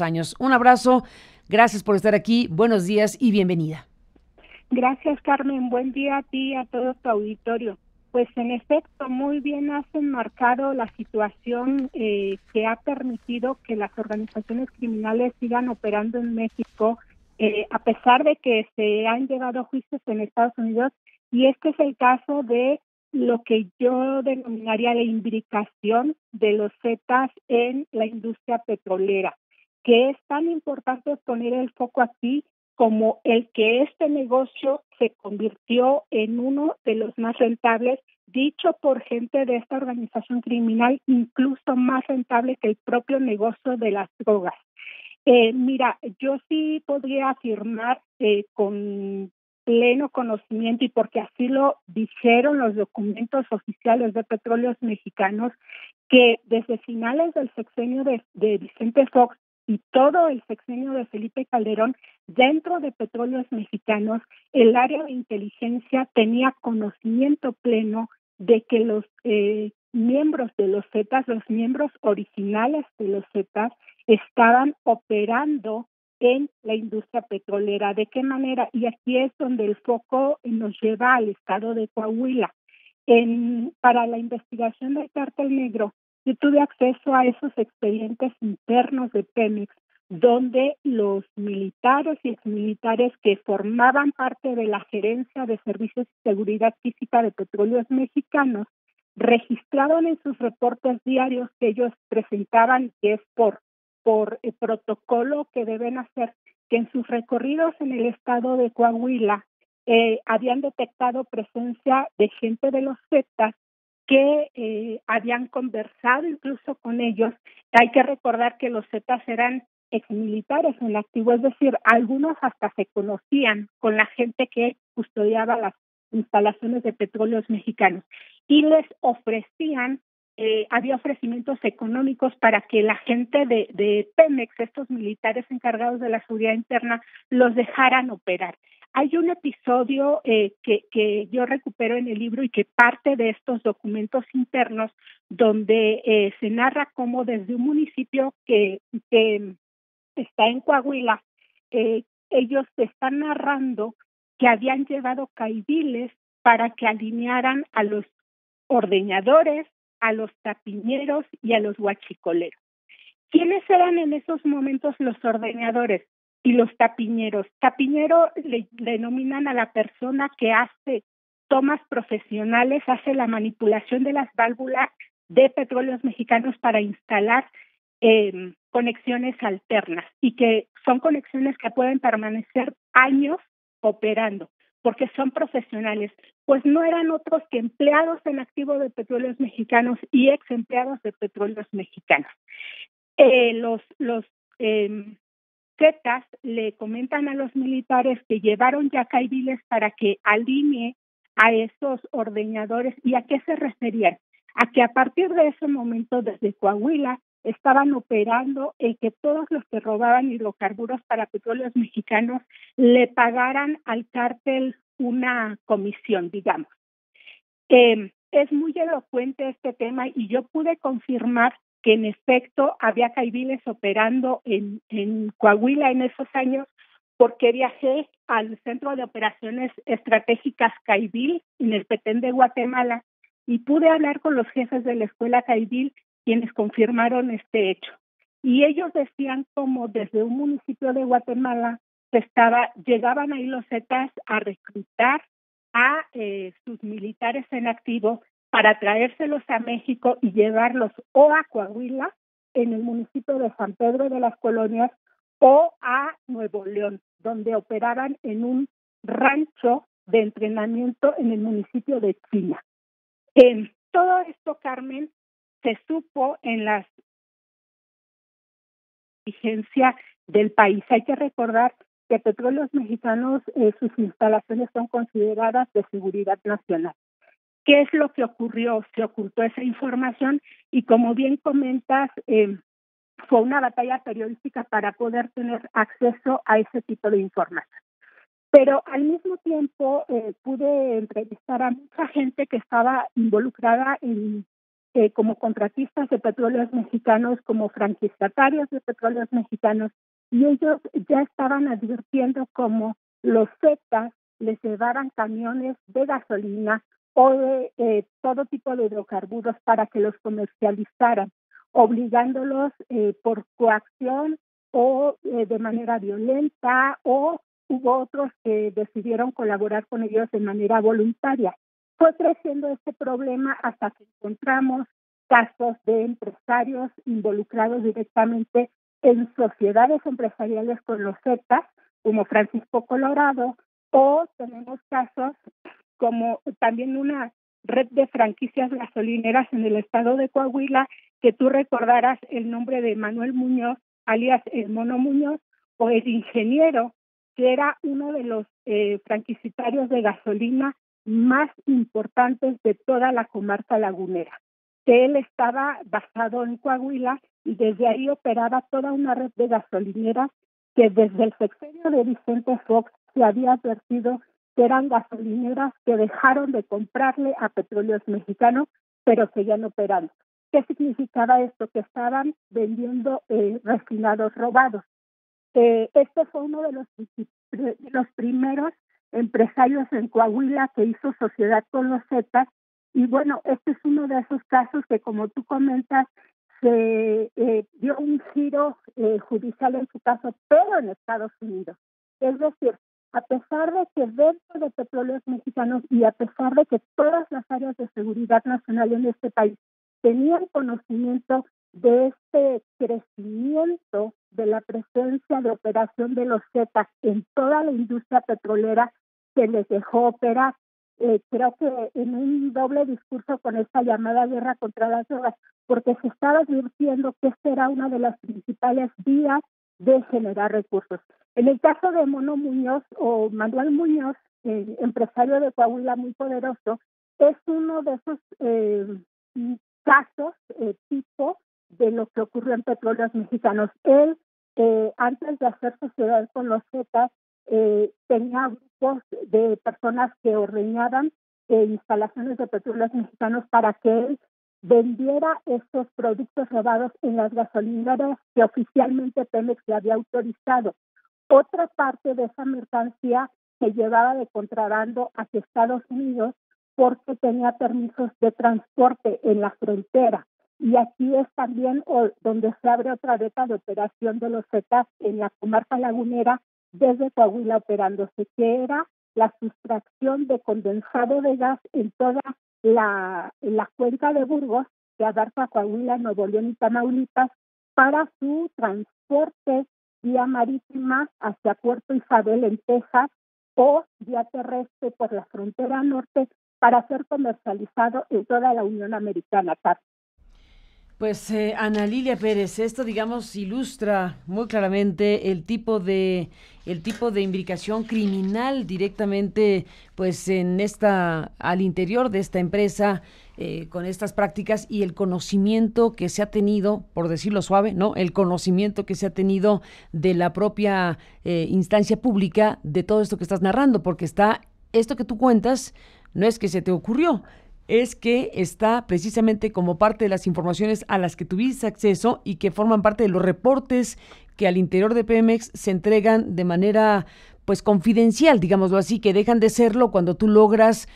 Años. Un abrazo, gracias por estar aquí, buenos días y bienvenida. Gracias, Carmen. Buen día a ti y a todo tu auditorio. Pues en efecto, muy bien has enmarcado la situación que ha permitido que las organizaciones criminales sigan operando en México, a pesar de que se han llevado juicios en Estados Unidos, y este es el caso de lo que yo denominaría la imbricación de los Zetas en la industria petrolera, que es tan importante poner el foco aquí como el que este negocio se convirtió en uno de los más rentables, dicho por gente de esta organización criminal, incluso más rentable que el propio negocio de las drogas. Mira, yo sí podría afirmar con pleno conocimiento, y porque así lo dijeron los documentos oficiales de Petróleos Mexicanos, que desde finales del sexenio de Vicente Fox y todo el sexenio de Felipe Calderón, dentro de Petróleos Mexicanos, el área de inteligencia tenía conocimiento pleno de que los miembros de los Zetas, los miembros originales de los Zetas, estaban operando en la industria petrolera. ¿De qué manera? Y aquí es donde el foco nos lleva al estado de Coahuila. Para la investigación del cártel negro, yo tuve acceso a esos expedientes internos de Pemex, donde los militares y exmilitares que formaban parte de la gerencia de servicios de seguridad física de Petróleos Mexicanos registraron en sus reportes diarios que ellos presentaban, que es por el protocolo que deben hacer, que en sus recorridos en el estado de Coahuila habían detectado presencia de gente de los Zetas que habían conversado incluso con ellos. Hay que recordar que los Zetas eran exmilitares en el activo, es decir, algunos hasta se conocían con la gente que custodiaba las instalaciones de Petróleos Mexicanos y les ofrecían, había ofrecimientos económicos para que la gente de Pemex, estos militares encargados de la seguridad interna, los dejaran operar. Hay un episodio que yo recupero en el libro y que parte de estos documentos internos, donde se narra cómo desde un municipio que está en Coahuila, ellos están narrando que habían llevado caidiles para que alinearan a los ordeñadores, a los tapiñeros y a los huachicoleros. ¿Quiénes eran en esos momentos los ordeñadores y los tapiñeros? Tapiñero le denominan a la persona que hace tomas profesionales, hace la manipulación de las válvulas de Petróleos Mexicanos para instalar conexiones alternas, y que son conexiones que pueden permanecer años operando porque son profesionales. Pues no eran otros que empleados en activo de Petróleos Mexicanos y ex empleados de Petróleos Mexicanos. Los Zetas le comentan a los militares que llevaron ya caidiles para que alinee a esos ordeñadores. ¿Y a qué se referían? A que a partir de ese momento, desde Coahuila, estaban operando el que todos los que robaban hidrocarburos para Petróleos Mexicanos le pagaran al cártel una comisión, digamos. Es muy elocuente este tema, y yo pude confirmar que en efecto había caidiles operando en Coahuila en esos años, porque viajé al Centro de Operaciones Estratégicas Caidil en el Petén de Guatemala y pude hablar con los jefes de la escuela Caidil, quienes confirmaron este hecho. Y ellos decían como desde un municipio de Guatemala llegaban ahí los Zetas a reclutar a sus militares en activo para traérselos a México y llevarlos o a Coahuila, en el municipio de San Pedro de las Colonias, o a Nuevo León, donde operaban en un rancho de entrenamiento en el municipio de China. Todo esto, Carmen, se supo en la vigencia del país. Hay que recordar que Petróleos Mexicanos, sus instalaciones son consideradas de seguridad nacional. ¿Qué es lo que ocurrió? Se ocultó esa información y, como bien comentas, fue una batalla periodística para poder tener acceso a ese tipo de información. Pero al mismo tiempo pude entrevistar a mucha gente que estaba involucrada como contratistas de petróleos mexicanos, como franquiciatarios de petróleos mexicanos, y ellos ya estaban advirtiendo como los Zetas les llevaran camiones de gasolina o de todo tipo de hidrocarburos para que los comercializaran, obligándolos por coacción o de manera violenta, o hubo otros que decidieron colaborar con ellos de manera voluntaria. Fue creciendo este problema hasta que encontramos casos de empresarios involucrados directamente en sociedades empresariales con los Zetas, como Francisco Colorado, o tenemos casos como también una red de franquicias gasolineras en el estado de Coahuila, que tú recordarás el nombre de Manuel Muñoz, alias el Mono Muñoz, o el ingeniero, que era uno de los franquiciatarios de gasolina más importantes de toda la comarca lagunera. Él estaba basado en Coahuila y desde ahí operaba toda una red de gasolineras que desde el sexenio de Vicente Fox se había advertido que eran gasolineras que dejaron de comprarle a Petróleos Mexicanos, pero seguían operando. ¿Qué significaba esto? Que estaban vendiendo refinados robados. Este fue uno de los primeros empresarios en Coahuila que hizo sociedad con los Zetas, y bueno, este es uno de esos casos que, como tú comentas, se dio un giro judicial en su caso, pero en Estados Unidos. Es decir, a pesar de que dentro de Petróleos Mexicanos y a pesar de que todas las áreas de seguridad nacional en este país tenían conocimiento de este crecimiento de la presencia de operación de los Zetas en toda la industria petrolera, se les dejó operar. Creo que en un doble discurso con esta llamada guerra contra las drogas, porque se estaba advirtiendo que esta era una de las principales vías de generar recursos. En el caso de Mono Muñoz o Manuel Muñoz, empresario de Coahuila muy poderoso, es uno de esos casos tipo de lo que ocurrió en Petróleos Mexicanos. Él, antes de hacer sociedad con los Zetas, tenía grupos de personas que ordeñaban instalaciones de Petróleos Mexicanos para que él vendiera estos productos robados en las gasolineras que oficialmente Pemex le había autorizado. Otra parte de esa mercancía se llevaba de contrabando hacia Estados Unidos porque tenía permisos de transporte en la frontera. Y aquí es también donde se abre otra beta de operación de los Zetas en la comarca lagunera, desde Coahuila operándose, que era la sustracción de condensado de gas en toda la cuenca de Burgos, que abarca Coahuila, Nuevo León y Tamaulipas, para su transporte vía marítima hacia Puerto Isabel en Texas, o vía terrestre por la frontera norte para ser comercializado en toda la Unión Americana. Pues Ana Lilia Pérez, esto digamos ilustra muy claramente el tipo de imbricación criminal directamente pues en al interior de esta empresa con estas prácticas, y el conocimiento que se ha tenido, por decirlo suave, ¿no? El conocimiento que se ha tenido de la propia instancia pública de todo esto que estás narrando, porque esto que tú cuentas no es que se te ocurrió, es que está precisamente como parte de las informaciones a las que tuviste acceso y que forman parte de los reportes que al interior de Pemex se entregan de manera pues confidencial, digámoslo así, que dejan de serlo cuando tú logras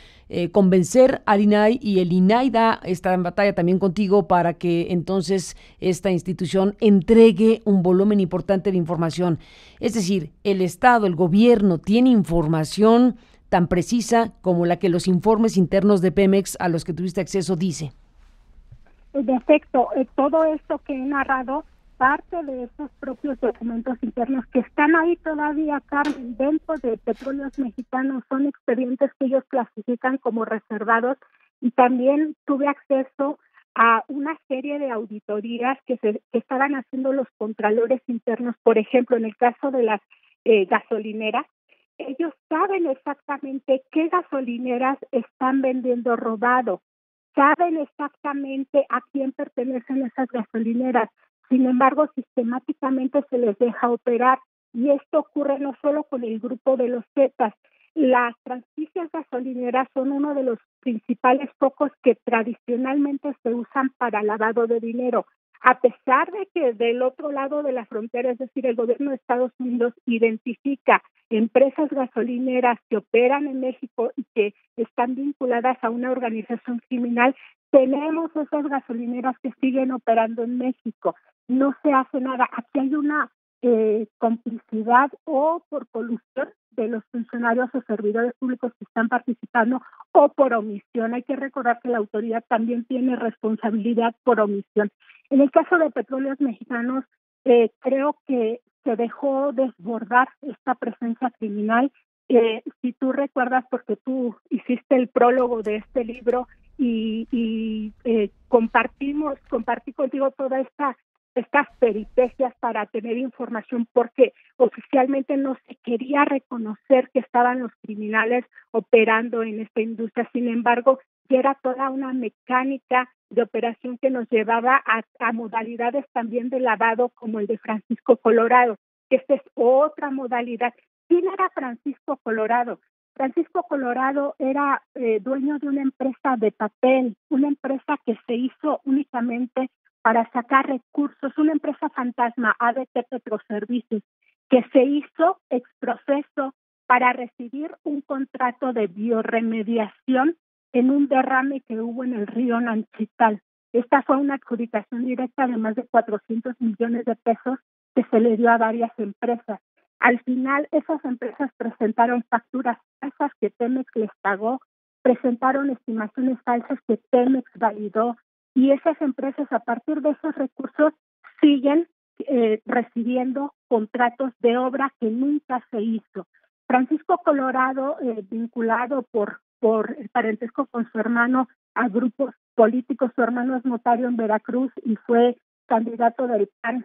convencer al INAI, y el INAI da esta batalla también contigo para que entonces esta institución entregue un volumen importante de información. Es decir, el Estado, el gobierno tiene información tan precisa como la que los informes internos de Pemex a los que tuviste acceso dice. En efecto, todo esto que he narrado, parte de esos propios documentos internos que están ahí todavía, Carmen, dentro de Petróleos Mexicanos, son expedientes que ellos clasifican como reservados, y también tuve acceso a una serie de auditorías que estaban haciendo los contralores internos. Por ejemplo, en el caso de las gasolineras, ellos saben exactamente qué gasolineras están vendiendo robado, saben exactamente a quién pertenecen esas gasolineras. Sin embargo, sistemáticamente se les deja operar, y esto ocurre no solo con el grupo de los Zetas. Las franquicias gasolineras son uno de los principales focos que tradicionalmente se usan para lavado de dinero. A pesar de que del otro lado de la frontera, es decir, el gobierno de Estados Unidos identifica empresas gasolineras que operan en México y que están vinculadas a una organización criminal, tenemos esas gasolineras que siguen operando en México. No se hace nada. Aquí hay una complicidad o por colusión de los funcionarios o servidores públicos que están participando o por omisión. Hay que recordar que la autoridad también tiene responsabilidad por omisión. En el caso de Petróleos Mexicanos, creo que se dejó desbordar esta presencia criminal. Si tú recuerdas, porque tú hiciste el prólogo de este libro y compartí contigo toda estas peripecias para tener información, porque oficialmente no se quería reconocer que estaban los criminales operando en esta industria. Sin embargo, ya era toda una mecánica de operación que nos llevaba a modalidades también de lavado como el de Francisco Colorado. Esta es otra modalidad. ¿Quién era Francisco Colorado? Francisco Colorado era dueño de una empresa de papel, una empresa que se hizo únicamente para sacar recursos, una empresa fantasma, ADT Petroservicios, que se hizo exproceso para recibir un contrato de biorremediación en un derrame que hubo en el río Nanchital. Esta fue una adjudicación directa de más de 400 millones de pesos que se le dio a varias empresas. Al final, esas empresas presentaron facturas falsas que Pemex les pagó, presentaron estimaciones falsas que Pemex validó, y esas empresas, a partir de esos recursos, siguen recibiendo contratos de obra que nunca se hizo. Francisco Colorado, vinculado por el parentesco con su hermano a grupos políticos, su hermano es notario en Veracruz y fue candidato del PAN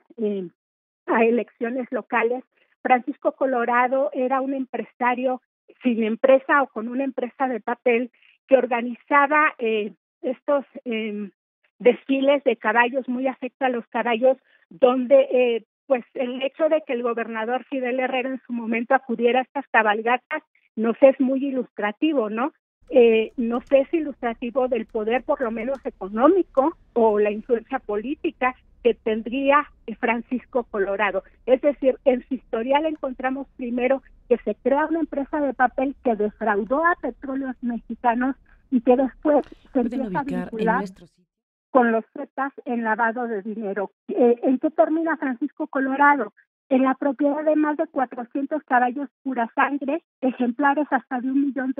a elecciones locales. Francisco Colorado era un empresario sin empresa o con una empresa de papel que organizaba estos desfiles de caballos, muy afecta a los caballos, donde pues el hecho de que el gobernador Fidel Herrera en su momento acudiera a estas cabalgatas nos es muy ilustrativo, ¿no? No sé, es ilustrativo del poder, por lo menos económico, o la influencia política que tendría Francisco Colorado. Es decir, en su historial encontramos primero que se crea una empresa de papel que defraudó a Petróleos Mexicanos y que después se empieza a vincular con los Zetas en lavado de dinero. ¿En qué termina Francisco Colorado? En la propiedad de más de 400 caballos pura sangre, ejemplares hasta de $1 millón,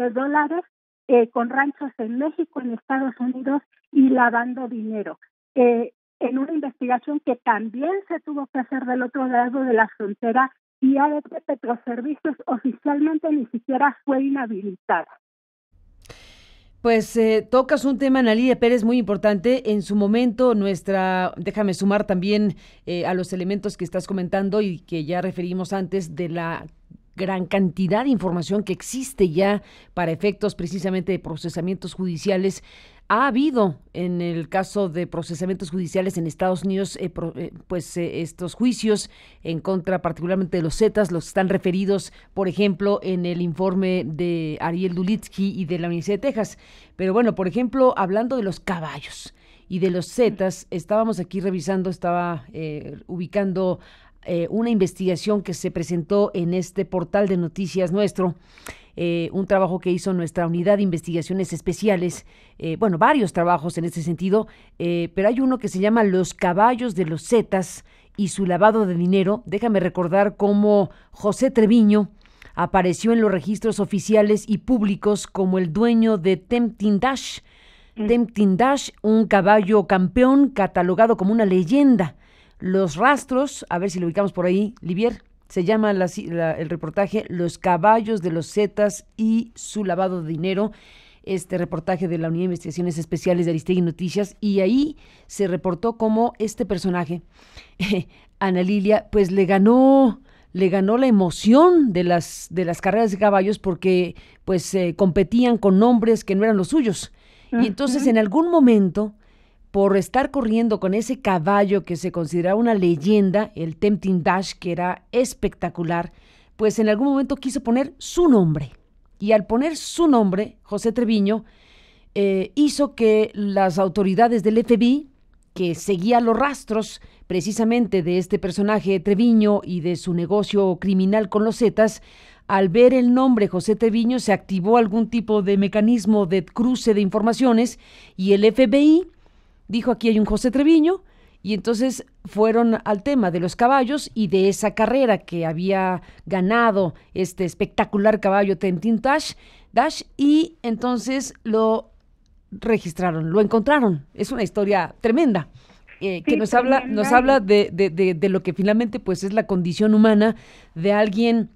con ranchos en México, en Estados Unidos, y lavando dinero. En una investigación que también se tuvo que hacer del otro lado de la frontera, y ADT Petroservicios oficialmente ni siquiera fue inhabilitada. Pues tocas un tema, Ana Lilia Pérez, muy importante. En su momento, déjame sumar también a los elementos que estás comentando y que ya referimos antes, de la gran cantidad de información que existe ya para efectos precisamente de procesamientos judiciales. Ha habido, en el caso de procesamientos judiciales en Estados Unidos, estos juicios en contra particularmente de los Zetas, los que están referidos, por ejemplo, en el informe de Ariel Dulitsky y de la Universidad de Texas. Pero bueno, por ejemplo, hablando de los caballos y de los Zetas, estábamos aquí revisando, ubicando una investigación que se presentó en este portal de noticias nuestro. Un trabajo que hizo nuestra unidad de investigaciones especiales, varios trabajos en este sentido, pero hay uno que se llama Los caballos de los Zetas y su lavado de dinero. Déjame recordar cómo José Treviño apareció en los registros oficiales y públicos como el dueño de Tempting Dash. Tempting Dash, un caballo campeón catalogado como una leyenda. Los rastros, a ver si lo ubicamos por ahí, Livier. Se llama el reportaje Los caballos de los Zetas y su lavado de dinero. Este reportaje de la Unidad de Investigaciones Especiales de Aristegui Noticias, y ahí se reportó cómo este personaje, Ana Lilia, pues le ganó la emoción de las carreras de caballos, porque pues competían con nombres que no eran los suyos. Y entonces en algún momento, por estar corriendo con ese caballo que se consideraba una leyenda, el Tempting Dash, que era espectacular, pues en algún momento quiso poner su nombre. y al poner su nombre, José Treviño, hizo que las autoridades del FBI, que seguía los rastros precisamente de este personaje Treviño y de su negocio criminal con los Zetas, al ver el nombre José Treviño se activó algún tipo de mecanismo de cruce de informaciones y el FBI dijo: aquí hay un José Treviño, y entonces fueron al tema de los caballos y de esa carrera que había ganado este espectacular caballo Tempting Dash, y entonces lo registraron, lo encontraron. Es una historia tremenda. Que Sí, nos habla de lo que finalmente pues es la condición humana de alguien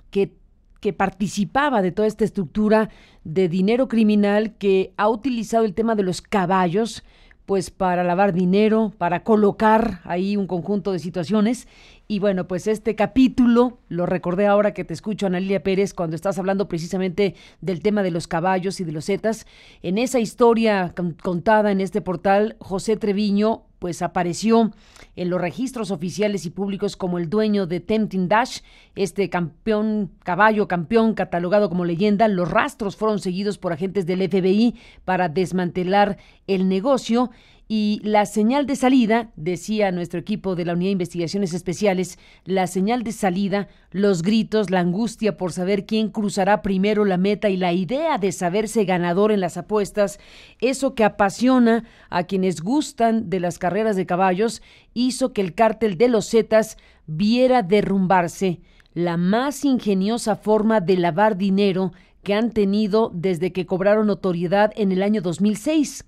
que, que participaba de toda esta estructura de dinero criminal, que ha utilizado el tema de los caballos pues para lavar dinero, para colocar ahí un conjunto de situaciones. Y bueno, pues este capítulo lo recordé ahora que te escucho, Ana Lilia Pérez, cuando estás hablando precisamente del tema de los caballos y de los Zetas. En esa historia contada en este portal, José Treviño pues apareció en los registros oficiales y públicos como el dueño de Tempting Dash, este caballo campeón catalogado como leyenda. Los rastros fueron seguidos por agentes del FBI para desmantelar el negocio. Y la señal de salida, decía nuestro equipo de la Unidad de Investigaciones Especiales, la señal de salida, los gritos, la angustia por saber quién cruzará primero la meta y la idea de saberse ganador en las apuestas, eso que apasiona a quienes gustan de las carreras de caballos, hizo que el cártel de los Zetas viera derrumbarse la más ingeniosa forma de lavar dinero que han tenido desde que cobraron notoriedad en el año 2006.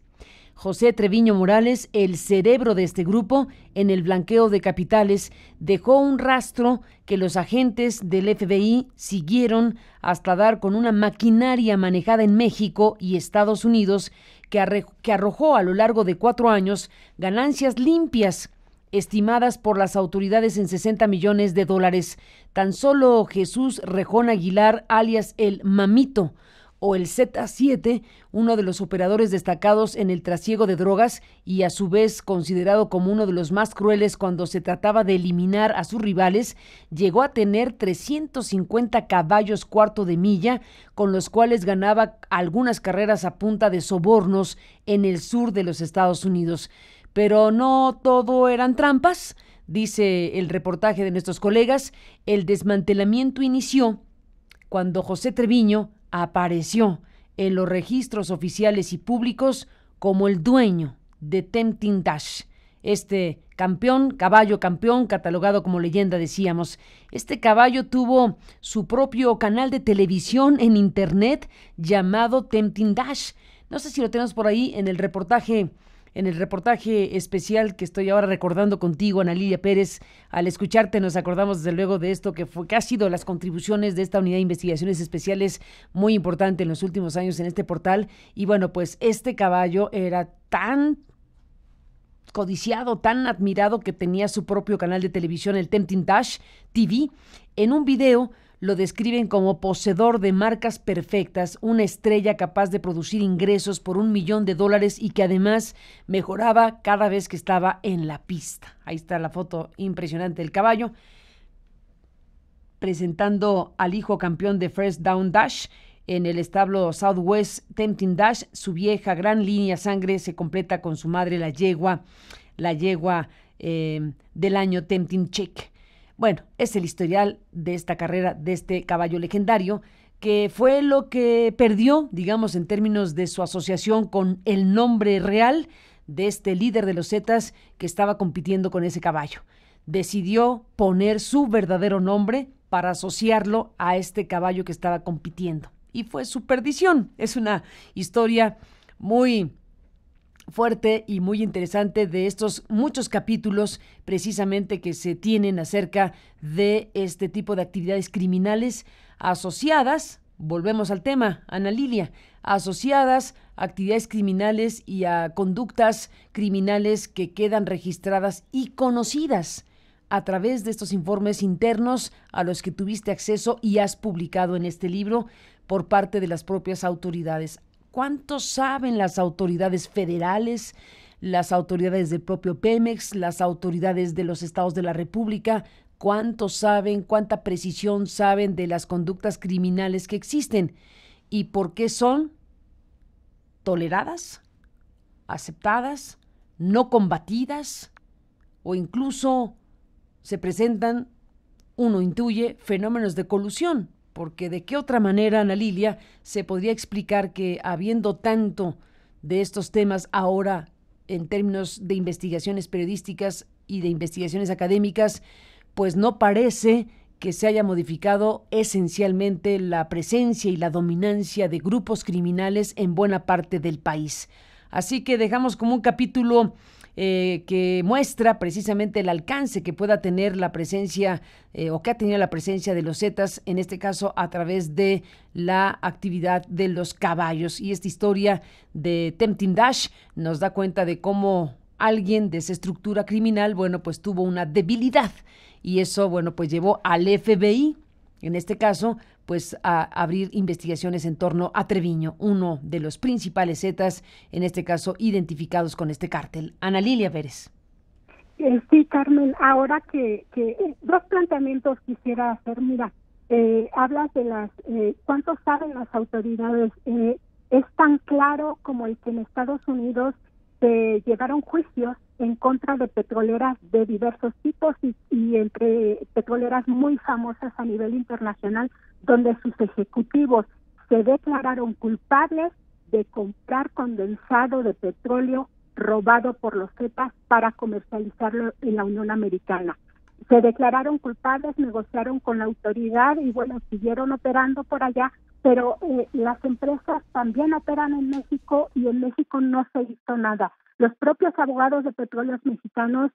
José Treviño Morales, el cerebro de este grupo en el blanqueo de capitales, dejó un rastro que los agentes del FBI siguieron hasta dar con una maquinaria manejada en México y Estados Unidos que arrojó a lo largo de 4 años ganancias limpias estimadas por las autoridades en $60 millones. Tan solo Jesús Rejón Aguilar, alias el Mamito, o el Z7, uno de los operadores destacados en el trasiego de drogas y a su vez considerado como uno de los más crueles cuando se trataba de eliminar a sus rivales, llegó a tener 350 caballos cuarto de milla, con los cuales ganaba algunas carreras a punta de sobornos en el sur de los Estados Unidos. Pero no todo eran trampas, dice el reportaje de nuestros colegas. El desmantelamiento inició cuando José Treviño apareció en los registros oficiales y públicos como el dueño de Tempting Dash, este caballo campeón, catalogado como leyenda, decíamos. Este caballo tuvo su propio canal de televisión en internet llamado Tempting Dash. No sé si lo tenemos por ahí en el reportaje especial que estoy ahora recordando contigo, Ana Lilia Pérez. Al escucharte nos acordamos desde luego de esto que ha sido las contribuciones de esta Unidad de Investigaciones Especiales muy importante en los últimos años en este portal. Y bueno, pues este caballo era tan codiciado, tan admirado, que tenía su propio canal de televisión, el Tempting Dash TV. En un video lo describen como poseedor de marcas perfectas, una estrella capaz de producir ingresos por $1 millón y que además mejoraba cada vez que estaba en la pista. Ahí está la foto impresionante del caballo, presentando al hijo campeón de First Down Dash en el establo Southwest Tempting Dash. Su vieja gran línea sangre se completa con su madre, la yegua del año Tempting Chick. Bueno, es el historial de esta carrera, de este caballo legendario, que fue lo que perdió, digamos, en términos de su asociación con el nombre real de este líder de los Zetas que estaba compitiendo con ese caballo. Decidió poner su verdadero nombre para asociarlo a este caballo que estaba compitiendo. Y fue su perdición. Es una historia muy fuerte y muy interesante de estos muchos capítulos precisamente que se tienen acerca de este tipo de actividades criminales asociadas, volvemos al tema, Ana Lilia, asociadas a actividades criminales y a conductas criminales que quedan registradas y conocidas a través de estos informes internos a los que tuviste acceso y has publicado en este libro por parte de las propias autoridades. ¿Cuánto saben las autoridades federales, las autoridades del propio Pemex, las autoridades de los estados de la República cuánto saben, cuánta precisión saben de las conductas criminales que existen y por qué son toleradas, aceptadas, no combatidas o incluso se presentan, uno intuye, fenómenos de colusión, porque de qué otra manera, Ana Lilia, se podría explicar que habiendo tanto de estos temas ahora en términos de investigaciones periodísticas y de investigaciones académicas, pues no parece que se haya modificado esencialmente la presencia y la dominancia de grupos criminales en buena parte del país. Así que dejamos como un capítulo que muestra precisamente el alcance que pueda tener la presencia o que ha tenido la presencia de los Zetas, en este caso a través de la actividad de los caballos. Y esta historia de Tempting Dash nos da cuenta de cómo alguien de esa estructura criminal, bueno, pues tuvo una debilidad y eso, bueno, pues llevó al FBI, en este caso, pues a abrir investigaciones en torno a Treviño, uno de los principales Zetas, en este caso, identificados con este cártel. Ana Lilia Pérez. Sí, Carmen, ahora que dos planteamientos quisiera hacer. Mira, hablas de cuánto saben las autoridades. Es tan claro como el que en Estados Unidos se llevaron juicios en contra de petroleras de diversos tipos y entre petroleras muy famosas a nivel internacional, donde sus ejecutivos se declararon culpables de comprar condensado de petróleo robado por los Zetas para comercializarlo en la Unión Americana. Se declararon culpables, negociaron con la autoridad y bueno, siguieron operando por allá, pero las empresas también operan en México y en México no se hizo nada. Los propios abogados de petróleos mexicanos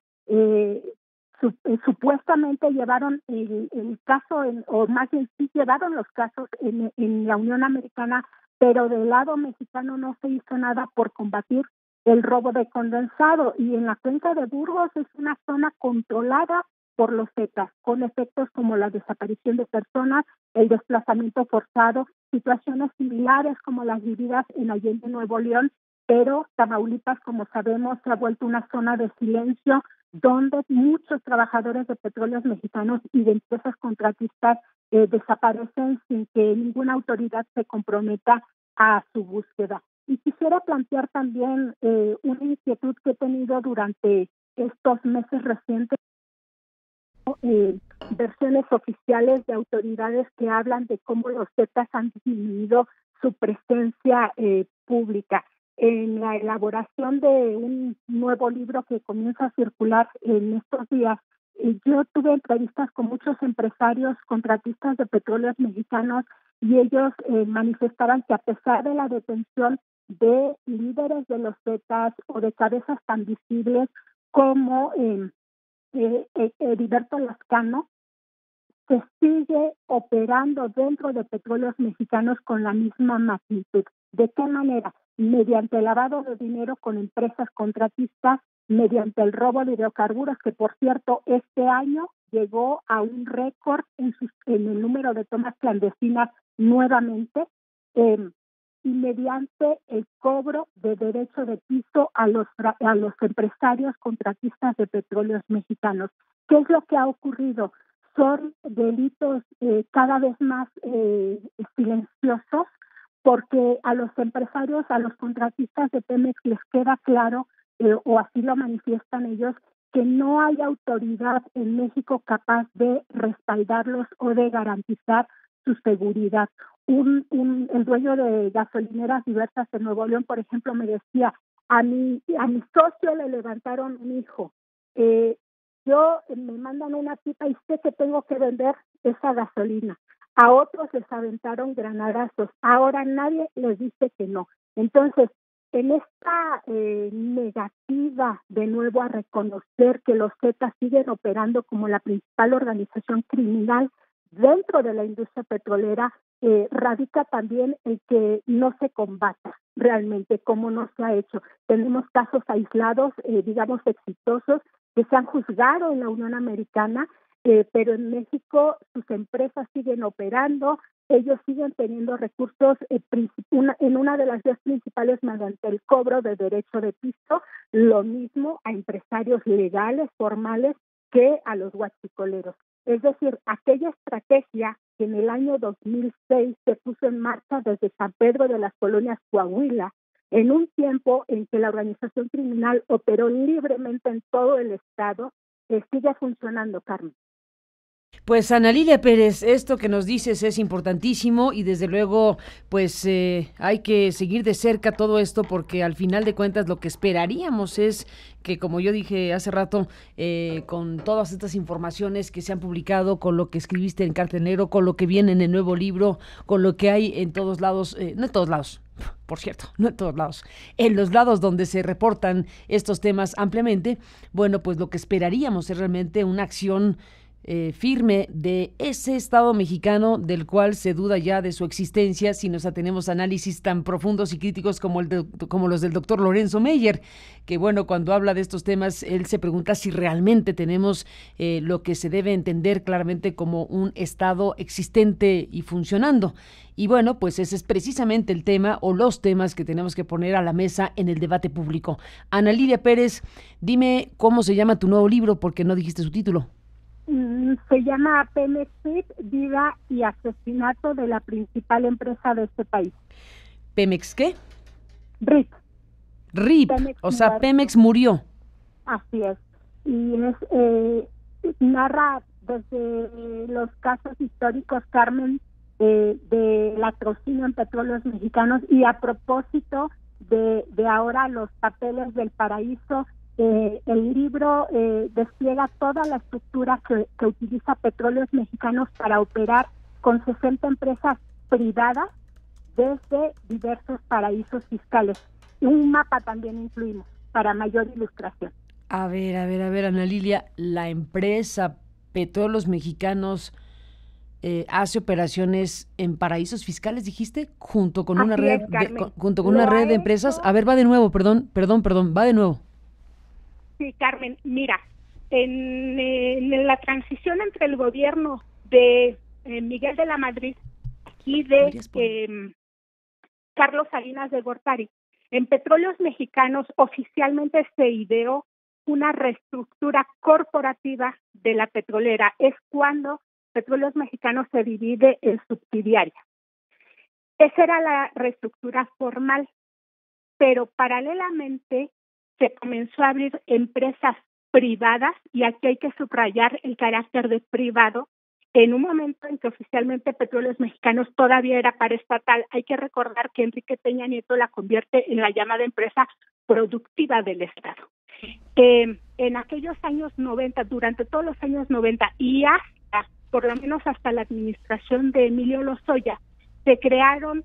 supuestamente llevaron el caso, o más bien sí llevaron los casos en la Unión Americana, pero del lado mexicano no se hizo nada por combatir el robo de condensado. Y en la cuenca de Burgos es una zona controlada por los Zetas, con efectos como la desaparición de personas, el desplazamiento forzado, situaciones similares como las vividas en Allende, Nuevo León, pero Tamaulipas, como sabemos, se ha vuelto una zona de silencio donde muchos trabajadores de petróleos mexicanos y de empresas contratistas desaparecen sin que ninguna autoridad se comprometa a su búsqueda. Y quisiera plantear también una inquietud que he tenido durante estos meses recientes, versiones oficiales de autoridades que hablan de cómo los Zetas han disminuido su presencia pública. En la elaboración de un nuevo libro que comienza a circular en estos días, yo tuve entrevistas con muchos empresarios contratistas de petróleos mexicanos y ellos manifestaban que a pesar de la detención de líderes de los Zetas o de cabezas tan visibles como Heriberto Lascano, se sigue operando dentro de petróleos mexicanos con la misma magnitud. ¿De qué manera? Mediante el lavado de dinero con empresas contratistas, mediante el robo de hidrocarburos, que por cierto este año llegó a un récord en el número de tomas clandestinas nuevamente, y mediante el cobro de derecho de piso a los empresarios contratistas de petróleos mexicanos. ¿Qué es lo que ha ocurrido? Son delitos cada vez más silenciosos, porque a los empresarios, a los contratistas de Pemex les queda claro, o así lo manifiestan ellos, que no hay autoridad en México capaz de respaldarlos o de garantizar su seguridad. El dueño de gasolineras diversas en Nuevo León, por ejemplo, me decía, a mi socio le levantaron un hijo, yo me mandan una pipa y sé que tengo que vender esa gasolina. A otros les aventaron granadazos. Ahora nadie les dice que no. Entonces, en esta negativa de nuevo a reconocer que los Zetas siguen operando como la principal organización criminal dentro de la industria petrolera, radica también el que no se combata realmente como no se ha hecho. Tenemos casos aislados, digamos exitosos, que se han juzgado en la Unión Americana, pero en México sus empresas siguen operando, ellos siguen teniendo recursos en una de las vías principales mediante el cobro de derecho de piso, lo mismo a empresarios legales, formales, que a los huachicoleros. Es decir, aquella estrategia que en el año 2006 se puso en marcha desde San Pedro de las Colonias, Coahuila, en un tiempo en que la organización criminal operó libremente en todo el estado, sigue funcionando, Carmen. Pues Ana Lilia Pérez, esto que nos dices es importantísimo y desde luego pues hay que seguir de cerca todo esto porque al final de cuentas lo que esperaríamos es que, como yo dije hace rato, con todas estas informaciones que se han publicado, con lo que escribiste en Cartelero, con lo que viene en el nuevo libro, con lo que hay en todos lados, no en todos lados, por cierto, no en todos lados, en los lados donde se reportan estos temas ampliamente, bueno, pues lo que esperaríamos es realmente una acción firme de ese Estado mexicano del cual se duda ya de su existencia si nos atenemos a análisis tan profundos y críticos como los del doctor Lorenzo Meyer, que bueno, cuando habla de estos temas, él se pregunta si realmente tenemos lo que se debe entender claramente como un Estado existente y funcionando. Y bueno, pues ese es precisamente el tema o los temas que tenemos que poner a la mesa en el debate público. Ana Lilia Pérez, dime cómo se llama tu nuevo libro porque no dijiste su título. Se llama Pemex, vida y asesinato de la principal empresa de este país. ¿Pemex qué? RIP. RIP, Pemex o sea, muerto. Pemex murió. Así es. Y narra desde los casos históricos, Carmen, de latrocinio en petróleos mexicanos y a propósito de ahora los papeles del paraíso. El libro despliega toda la estructura que utiliza Petróleos Mexicanos para operar con 60 empresas privadas desde diversos paraísos fiscales. Y un mapa también incluimos para mayor ilustración. A ver, Ana Lilia, la empresa Petróleos Mexicanos hace operaciones en paraísos fiscales, dijiste, junto con una red de empresas. A ver, va de nuevo, perdón, va de nuevo. Sí, Carmen, mira, en la transición entre el gobierno de Miguel de la Madrid y de Carlos Salinas de Gortari, en Petróleos Mexicanos oficialmente se ideó una reestructura corporativa de la petrolera. Es cuando Petróleos Mexicanos se divide en subsidiarias. Esa era la reestructura formal, pero paralelamente se comenzó a abrir empresas privadas, y aquí hay que subrayar el carácter de privado, en un momento en que oficialmente Petróleos Mexicanos todavía era paraestatal. Hay que recordar que Enrique Peña Nieto la convierte en la llamada empresa productiva del Estado. En aquellos años 90, durante todos los años 90 y hasta, por lo menos hasta la administración de Emilio Lozoya, se crearon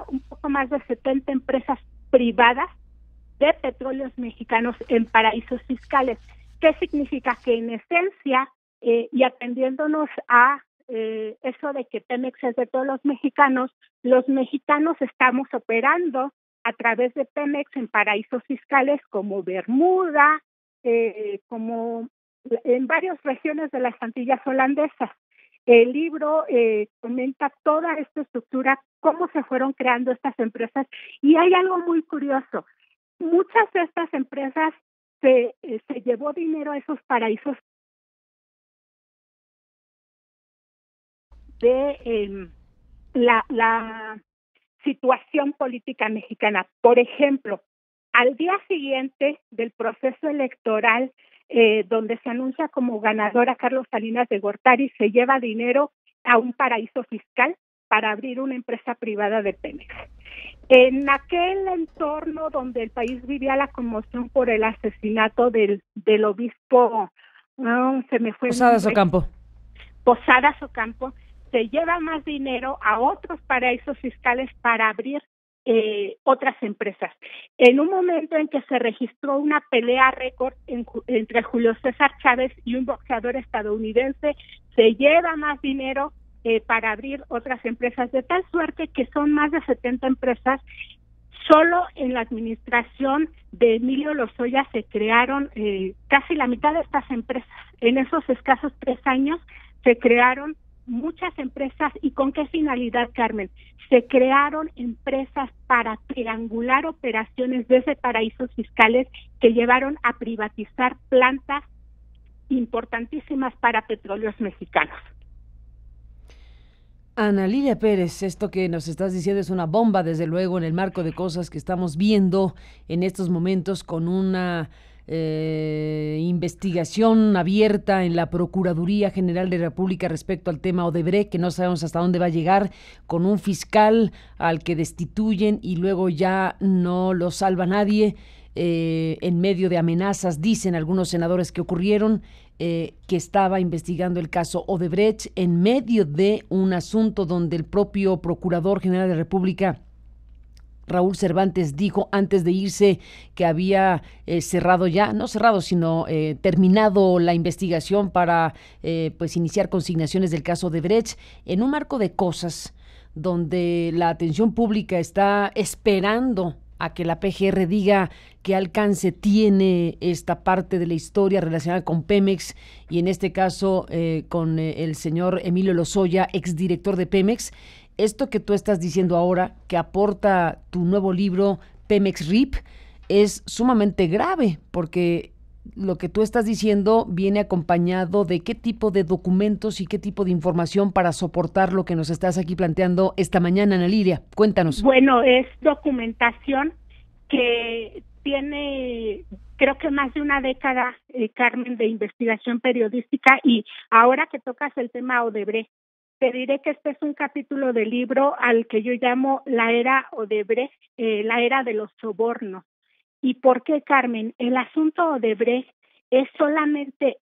un poco más de 70 empresas privadas de Petróleos Mexicanos en paraísos fiscales. ¿Qué significa? Que en esencia, y atendiéndonos a eso de que Pemex es de todos los mexicanos estamos operando a través de Pemex en paraísos fiscales como Bermuda, como en varias regiones de las Antillas holandesas. El libro comenta toda esta estructura, cómo se fueron creando estas empresas, y hay algo muy curioso. Muchas de estas empresas se llevó dinero a esos paraísos de la situación política mexicana. Por ejemplo, al día siguiente del proceso electoral, donde se anuncia como ganadora Carlos Salinas de Gortari, se lleva dinero a un paraíso fiscal para abrir una empresa privada de Pemex. En aquel entorno donde el país vivía la conmoción por el asesinato del obispo, se me fue Posadas Ocampo, se lleva más dinero a otros paraísos fiscales para abrir otras empresas. En un momento en que se registró una pelea récord entre Julio César Chávez y un boxeador estadounidense, se lleva más dinero para abrir otras empresas, de tal suerte que son más de 70 empresas. Solo en la administración de Emilio Lozoya se crearon casi la mitad de estas empresas. En esos escasos 3 años se crearon muchas empresas. ¿Y con qué finalidad, Carmen? Se crearon empresas para triangular operaciones desde paraísos fiscales que llevaron a privatizar plantas importantísimas para Petróleos Mexicanos. Ana Lilia Pérez, esto que nos estás diciendo es una bomba, desde luego, en el marco de cosas que estamos viendo en estos momentos con una investigación abierta en la Procuraduría General de la República respecto al tema Odebrecht, que no sabemos hasta dónde va a llegar, con un fiscal al que destituyen y luego ya no lo salva nadie. En medio de amenazas, dicen algunos senadores que ocurrieron, que estaba investigando el caso Odebrecht en medio de un asunto donde el propio Procurador General de la República, Raúl Cervantes, dijo antes de irse que había cerrado ya, no cerrado, sino terminado la investigación para pues iniciar consignaciones del caso Odebrecht, en un marco de cosas donde la atención pública está esperando a que la PGR diga qué alcance tiene esta parte de la historia relacionada con Pemex y en este caso con el señor Emilio Lozoya, exdirector de Pemex. Esto que tú estás diciendo ahora, que aporta tu nuevo libro Pemex RIP, es sumamente grave, porque lo que tú estás diciendo viene acompañado de qué tipo de documentos y qué tipo de información para soportar lo que nos estás aquí planteando esta mañana, Ana Lilia. Cuéntanos. Bueno, es documentación que tiene, creo que más de una década, Carmen, de investigación periodística, y ahora que tocas el tema Odebrecht, te diré que este es un capítulo del libro al que yo llamo la era Odebrecht, la era de los sobornos. ¿Y por qué, Carmen? El asunto Odebrecht es solamente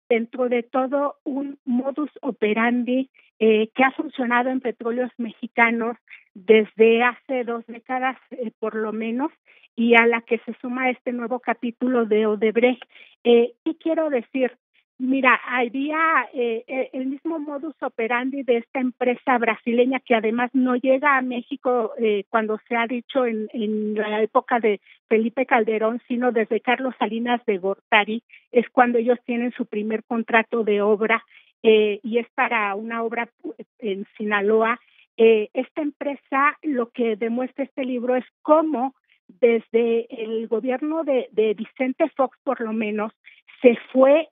dentro de todo un modus operandi que ha funcionado en Petróleos Mexicanos desde hace 2 décadas por lo menos, y a la que se suma este nuevo capítulo de Odebrecht. ¿Qué quiero decir? Mira, había el mismo modus operandi de esta empresa brasileña que además no llega a México cuando se ha dicho en la época de Felipe Calderón, sino desde Carlos Salinas de Gortari, es cuando ellos tienen su primer contrato de obra y es para una obra en Sinaloa. Esta empresa, lo que demuestra este libro es cómo desde el gobierno de Vicente Fox, por lo menos, se fue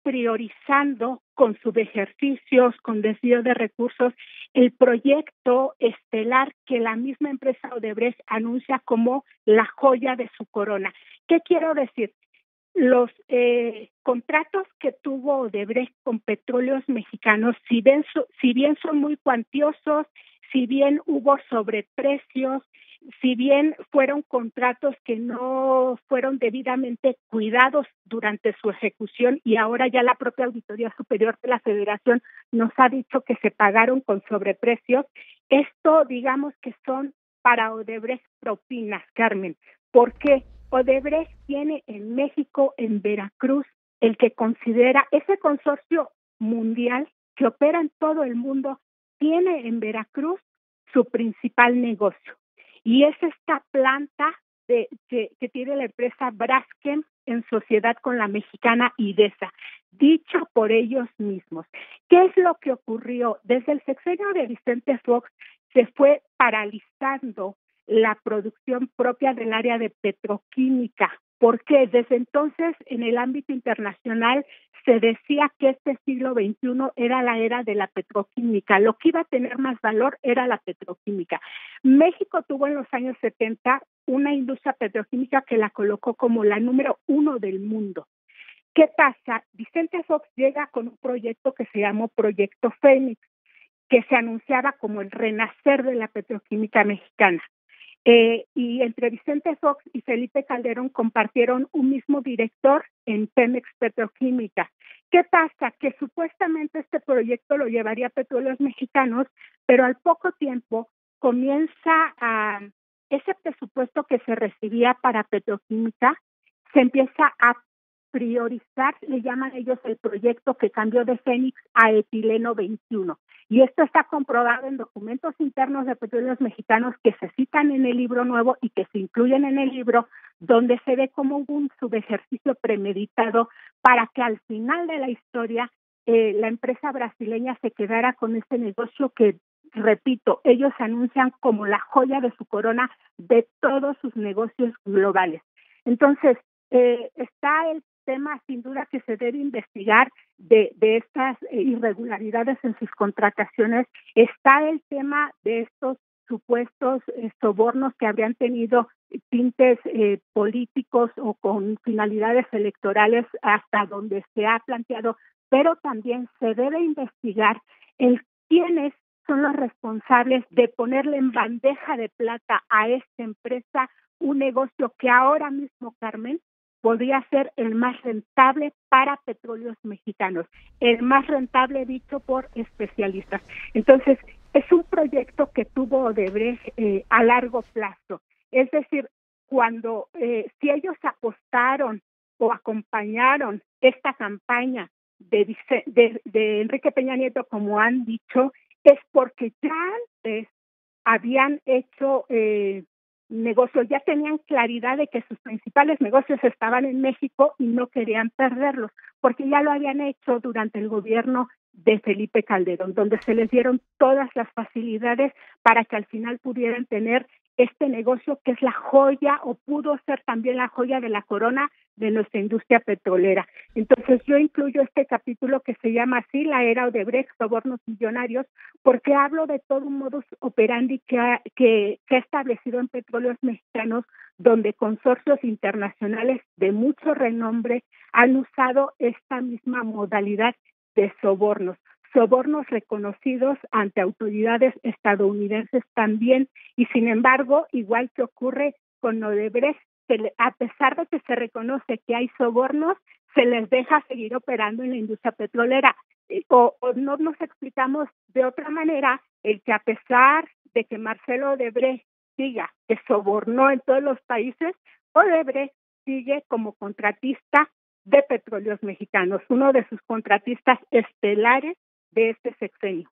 priorizando con subejercicios, con desvío de recursos, el proyecto estelar que la misma empresa Odebrecht anuncia como la joya de su corona. ¿Qué quiero decir? Los contratos que tuvo Odebrecht con Petróleos Mexicanos, si bien son muy cuantiosos, si bien hubo sobreprecios, si bien fueron contratos que no fueron debidamente cuidados durante su ejecución, y ahora ya la propia Auditoría Superior de la Federación nos ha dicho que se pagaron con sobreprecios, esto digamos que son para Odebrecht propinas, Carmen. ¿Por qué? Odebrecht tiene en México, en Veracruz, el que considera ese consorcio mundial que opera en todo el mundo, tiene en Veracruz su principal negocio. Y es esta planta que tiene la empresa Braskem en sociedad con la mexicana IDESA, dicho por ellos mismos. ¿Qué es lo que ocurrió? Desde el sexenio de Vicente Fox se fue paralizando la producción propia del área de petroquímica, porque desde entonces en el ámbito internacional se decía que este siglo XXI era la era de la petroquímica, lo que iba a tener más valor era la petroquímica. México tuvo en los años 70 una industria petroquímica que la colocó como la número 1 del mundo. ¿Qué pasa? Vicente Fox llega con un proyecto que se llamó Proyecto Fénix, que se anunciaba como el renacer de la petroquímica mexicana. Y entre Vicente Fox y Felipe Calderón compartieron un mismo director en Pemex Petroquímica. ¿Qué pasa? Que supuestamente este proyecto lo llevaría a Petróleos Mexicanos, pero al poco tiempo comienza a ese presupuesto que se recibía para petroquímica, se empieza a priorizar, le llaman ellos el proyecto que cambió de Fénix a etileno 21. Y esto está comprobado en documentos internos de Petróleos Mexicanos que se citan en el libro nuevo y que se incluyen en el libro, donde se ve como hubo un subejercicio premeditado para que al final de la historia la empresa brasileña se quedara con este negocio que, repito, ellos anuncian como la joya de su corona de todos sus negocios globales. Entonces, Está el tema, sin duda, que se debe investigar de estas irregularidades en sus contrataciones. Está el tema de estos supuestos sobornos que habrían tenido tintes políticos o con finalidades electorales hasta donde se ha planteado, pero también se debe investigar el quiénes son los responsables de ponerle en bandeja de plata a esta empresa un negocio que ahora mismo, Carmen, podría ser el más rentable para Petróleos Mexicanos, el más rentable dicho por especialistas. Entonces, es un proyecto que tuvo Odebrecht a largo plazo. Es decir, cuando si ellos apostaron o acompañaron esta campaña de Enrique Peña Nieto, como han dicho, es porque ya antes habían hecho negocios, ya tenían claridad de que sus principales negocios estaban en México y no querían perderlos, porque ya lo habían hecho durante el gobierno de Felipe Calderón, donde se les dieron todas las facilidades para que al final pudieran tener este negocio que es la joya o pudo ser también la joya de la corona de nuestra industria petrolera. Entonces yo incluyo este capítulo que se llama así, la era Odebrecht, sobornos millonarios, porque hablo de todo un modus operandi que ha establecido en Petróleos Mexicanos, donde consorcios internacionales de mucho renombre han usado esta misma modalidad de sobornos reconocidos ante autoridades estadounidenses también, y sin embargo, igual que ocurre con Odebrecht, a pesar de que se reconoce que hay sobornos, se les deja seguir operando en la industria petrolera. O no nos explicamos de otra manera el que a pesar de que Marcelo Odebrecht diga que sobornó en todos los países, Odebrecht sigue como contratista de Petróleos Mexicanos, uno de sus contratistas estelares de este sexenio.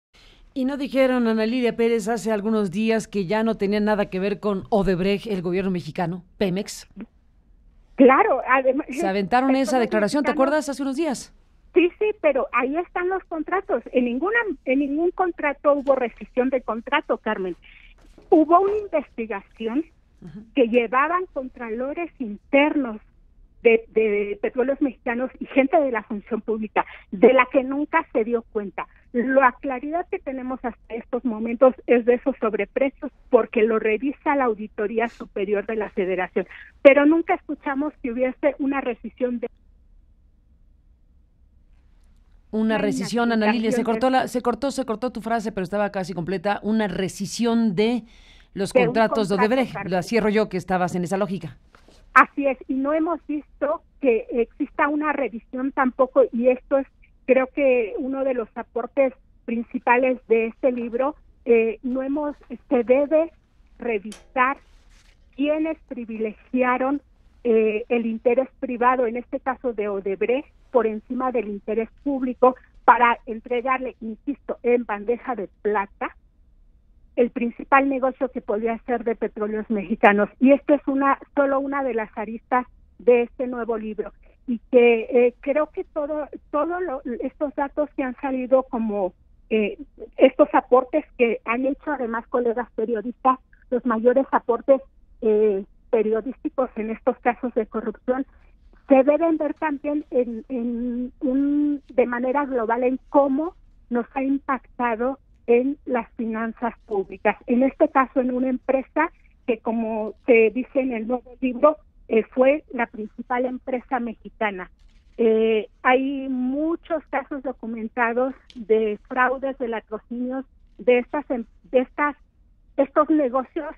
¿Y no dijeron, Ana Lilia Pérez, hace algunos días que ya no tenía nada que ver con Odebrecht, el gobierno mexicano, Pemex? Claro, además... Se aventaron esa declaración, ¿te acuerdas? Hace unos días. Sí, pero ahí están los contratos. En ningún contrato hubo rescisión de contrato, Carmen. Hubo una investigación que llevaban contralores internos de Petróleos Mexicanos y gente de la función pública, de la que nunca se dio cuenta. La claridad que tenemos hasta estos momentos es de esos sobreprecios porque lo revisa la Auditoría Superior de la Federación, pero nunca escuchamos que hubiese una rescisión de... Una rescisión, Ana Lilia, se cortó tu frase, pero estaba casi completa. Una rescisión de los contratos de Odebrecht. La cierro yo, que estabas en esa lógica. Así es, y no hemos visto que exista una revisión tampoco, y esto es, creo que uno de los aportes principales de este libro, se debe revisar quiénes privilegiaron el interés privado, en este caso de Odebrecht, por encima del interés público, para entregarle, insisto, en bandeja de plata, el principal negocio que podía ser de Petróleos Mexicanos. Y esto es solo una de las aristas de este nuevo libro. Y que creo que estos datos que han salido como estos aportes que han hecho además colegas periodistas, los mayores aportes periodísticos en estos casos de corrupción, se deben ver también de manera global en cómo nos ha impactado en las finanzas públicas. En este caso, en una empresa que, como se dice en el nuevo libro, fue la principal empresa mexicana. Hay muchos casos documentados de fraudes, de latrocinios, de estos negocios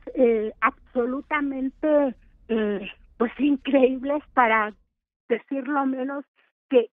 absolutamente pues increíbles, para decirlo menos, que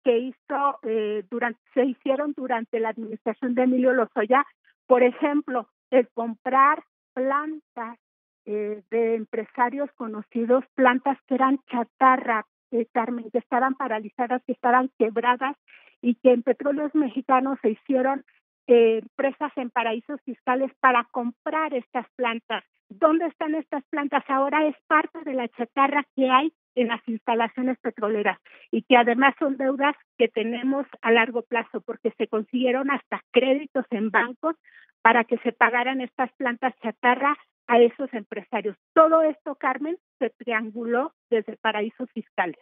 se hicieron durante la administración de Emilio Lozoya. Por ejemplo, el comprar plantas de empresarios conocidos, plantas que eran chatarra, Carmen, que estaban paralizadas, que estaban quebradas, y que en Petróleos Mexicanos se hicieron empresas en paraísos fiscales para comprar estas plantas. ¿Dónde están estas plantas? Ahora es parte de la chatarra que hay en las instalaciones petroleras, y que además son deudas que tenemos a largo plazo, porque se consiguieron hasta créditos en bancos para que se pagaran estas plantas chatarra a esos empresarios. Todo esto, Carmen, se trianguló desde paraísos fiscales.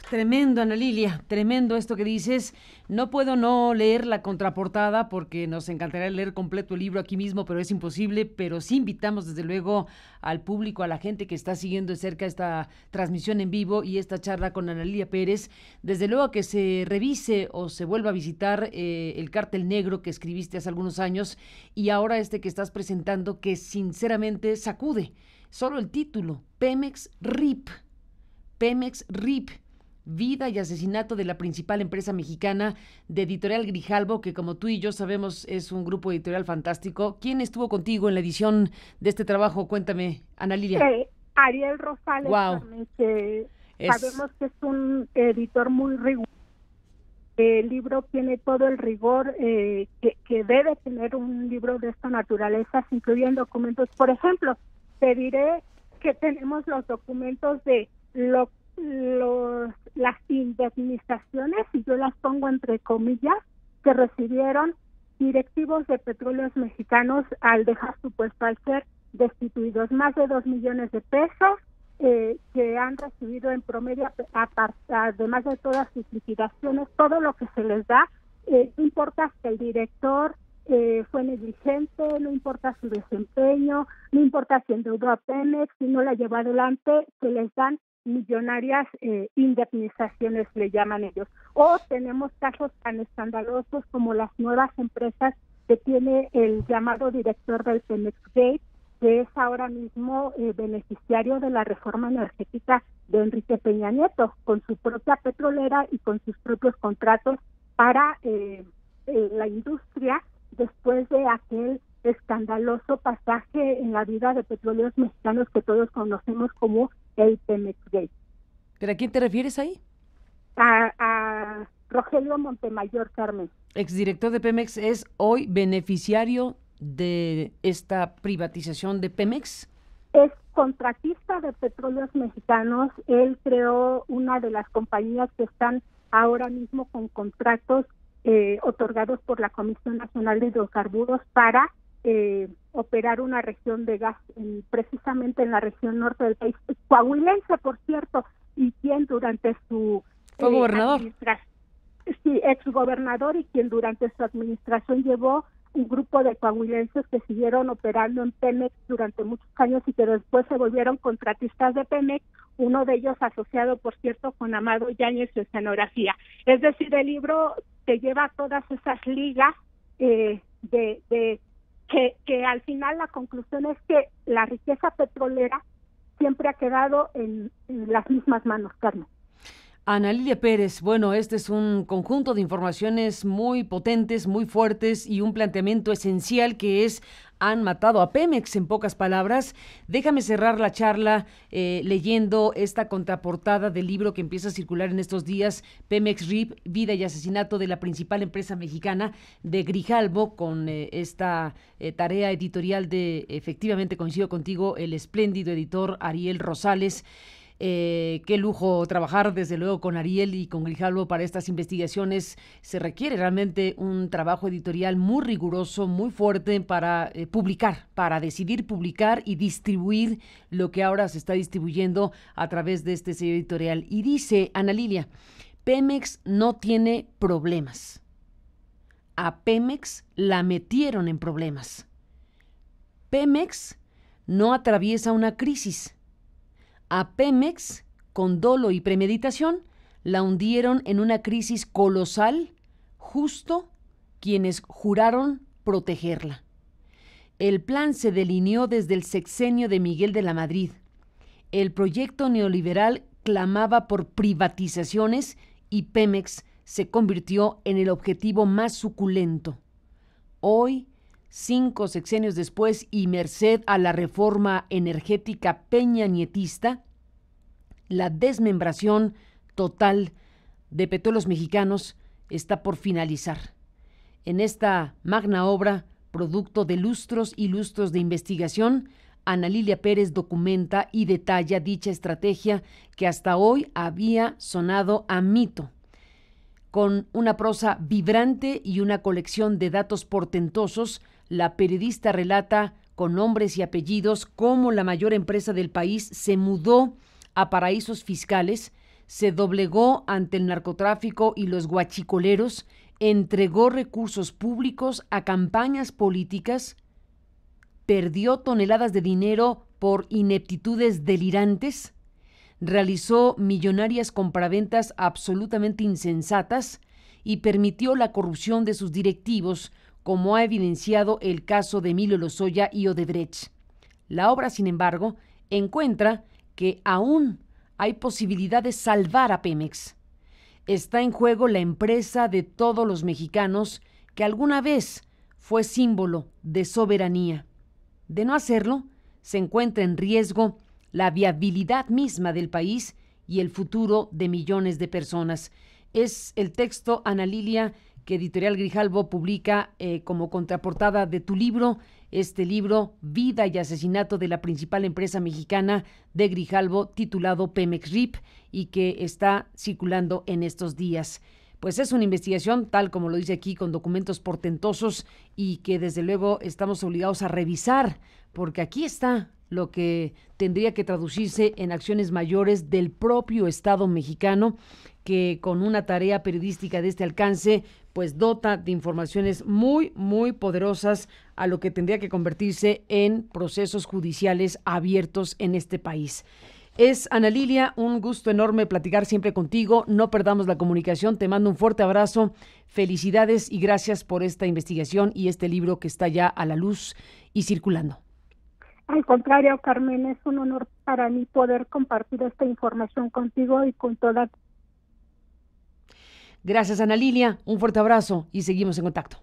Tremendo, Ana Lilia, tremendo esto que dices. No puedo no leer la contraportada porque nos encantaría leer completo el libro aquí mismo, pero es imposible. Pero sí invitamos desde luego al público, a la gente que está siguiendo de cerca esta transmisión en vivo y esta charla con Ana Lilia Pérez, desde luego a que se revise o se vuelva a visitar el Cártel Negro que escribiste hace algunos años y ahora este que estás presentando, que sinceramente sacude. Solo el título, Pemex RIP. Pemex RIP, vida y asesinato de la principal empresa mexicana, de Editorial Grijalbo, que como tú y yo sabemos es un grupo editorial fantástico. ¿Quién estuvo contigo en la edición de este trabajo? Cuéntame, Ana Lilia. Ariel Rosales, wow. que sabemos que es un editor muy riguroso. El libro tiene todo el rigor que debe tener un libro de esta naturaleza, se incluyen documentos. Por ejemplo, te diré que tenemos los documentos de las indemnizaciones, y yo las pongo entre comillas, que recibieron directivos de Petróleos Mexicanos al dejar su puesto, al ser destituidos. Más de 2 millones de pesos que han recibido en promedio, además de todas sus liquidaciones, todo lo que se les da. No importa si el director fue negligente, no importa su desempeño, no importa si endeudó a Pemex, si no la llevó adelante, se les dan millonarias indemnizaciones, le llaman ellos. O tenemos casos tan escandalosos como las nuevas empresas que tiene el llamado director del Pemex Gate, que es ahora mismo beneficiario de la reforma energética de Enrique Peña Nieto, con su propia petrolera y con sus propios contratos para la industria, después de aquel escandaloso pasaje en la vida de Petróleos Mexicanos que todos conocemos como el Pemex Gate. ¿Pero a quién te refieres ahí? A Rogelio Montemayor, Carmen. Exdirector de Pemex, ¿es hoy beneficiario de esta privatización de Pemex? Es contratista de Petróleos Mexicanos. Él creó una de las compañías que están ahora mismo con contratos otorgados por la Comisión Nacional de Hidrocarburos para operar una región de gas precisamente en la región norte del país, coahuilense, por cierto, y quien durante su fue gobernador. Sí, exgobernador, y quien durante su administración llevó un grupo de coahuilenses que siguieron operando en Pemex durante muchos años y que después se volvieron contratistas de Pemex, uno de ellos asociado, por cierto, con Amado Yáñez su escenografía. Es decir, el libro te lleva todas esas ligas que al final la conclusión es que la riqueza petrolera siempre ha quedado en las mismas manos, Carmen. Ana Lilia Pérez, bueno, este es un conjunto de informaciones muy potentes, muy fuertes y un planteamiento esencial que es: han matado a Pemex, en pocas palabras. Déjame cerrar la charla leyendo esta contraportada del libro que empieza a circular en estos días, Pemex RIP, vida y asesinato de la principal empresa mexicana, de Grijalbo, con esta tarea editorial de, efectivamente coincido contigo, el espléndido editor Ariel Rosales. Qué lujo trabajar desde luego con Ariel y con Grijalbo para estas investigaciones. Se requiere realmente un trabajo editorial muy riguroso, muy fuerte para publicar, para decidir publicar y distribuir lo que ahora se está distribuyendo a través de este sello editorial. Y dice Ana Lilia, Pemex no tiene problemas. A Pemex la metieron en problemas. Pemex no atraviesa una crisis. A Pemex, con dolo y premeditación, la hundieron en una crisis colosal, justo quienes juraron protegerla. El plan se delineó desde el sexenio de Miguel de la Madrid. El proyecto neoliberal clamaba por privatizaciones y Pemex se convirtió en el objetivo más suculento. Hoy, 5 sexenios después y merced a la reforma energética peñanietista, la desmembración total de Petróleos Mexicanos está por finalizar. En esta magna obra, producto de lustros y lustros de investigación, Ana Lilia Pérez documenta y detalla dicha estrategia que hasta hoy había sonado a mito. Con una prosa vibrante y una colección de datos portentosos, la periodista relata con nombres y apellidos, cómo la mayor empresa del país se mudó a paraísos fiscales, se doblegó ante el narcotráfico y los guachicoleros, entregó recursos públicos a campañas políticas, perdió toneladas de dinero por ineptitudes delirantes, realizó millonarias compraventas absolutamente insensatas y permitió la corrupción de sus directivos, como ha evidenciado el caso de Emilio Lozoya y Odebrecht. La obra, sin embargo, encuentra que aún hay posibilidad de salvar a Pemex. Está en juego la empresa de todos los mexicanos que alguna vez fue símbolo de soberanía. De no hacerlo, se encuentra en riesgo la viabilidad misma del país y el futuro de millones de personas. Es el texto, Ana Lilia, que Editorial Grijalbo publica como contraportada de tu libro, este libro, Vida y asesinato de la principal empresa mexicana de Grijalbo, titulado Pemex RIP, y que está circulando en estos días. Pues es una investigación, tal como lo dice aquí, con documentos portentosos y que desde luego estamos obligados a revisar, porque aquí está lo que tendría que traducirse en acciones mayores del propio Estado mexicano, que con una tarea periodística de este alcance, pues dota de informaciones muy, muy poderosas a lo que tendría que convertirse en procesos judiciales abiertos en este país. Es, Ana Lilia, un gusto enorme platicar siempre contigo. No perdamos la comunicación. Te mando un fuerte abrazo. Felicidades y gracias por esta investigación y este libro que está ya a la luz y circulando. Al contrario, Carmen, es un honor para mí poder compartir esta información contigo y con toda. Gracias, Ana Lilia. Un fuerte abrazo y seguimos en contacto.